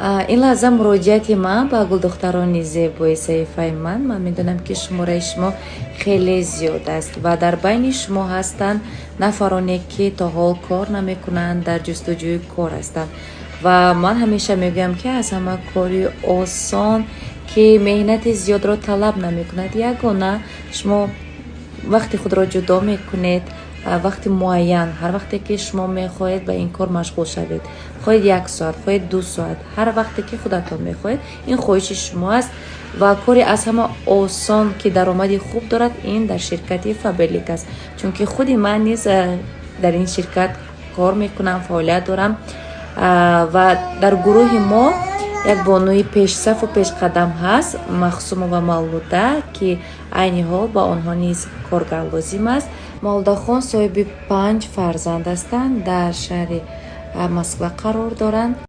این لحظه مراجعت من با گلدختران زیبای صحیفه من میدونم که شماره شما خیلی زیاد است و در بین شما هستند نفرانی که تا حال کار نمیکنند، در جستجوی کار هستند و من همیشه میگم که از همه کاری آسان که مهنت زیاد را طلب نمیکند یگانه شما وقتی خود را جدا میکنید، وقتی معین، هر وقتی که شما میخواهید به این کار مشغول شوید، خواهید 1 ساعت، خواهید 2 ساعت، هر وقتی که خودتان میخواهید، این خواهش شما است و کاری از همه آسان که درآمدی خوب دارد این در شرکت فابریک است. چون که خودی من نیز در این شرکت کار میکنم، فعالیت دارم و در گروه ما یک بانوی پیش صف و پیش قدم هست، مخصوم و مولوده که عین حال با آنها نیز کارگر لازم است. مولوده خان صاحب 5 فرزند هستند، در شهر مسقط قرار دارند.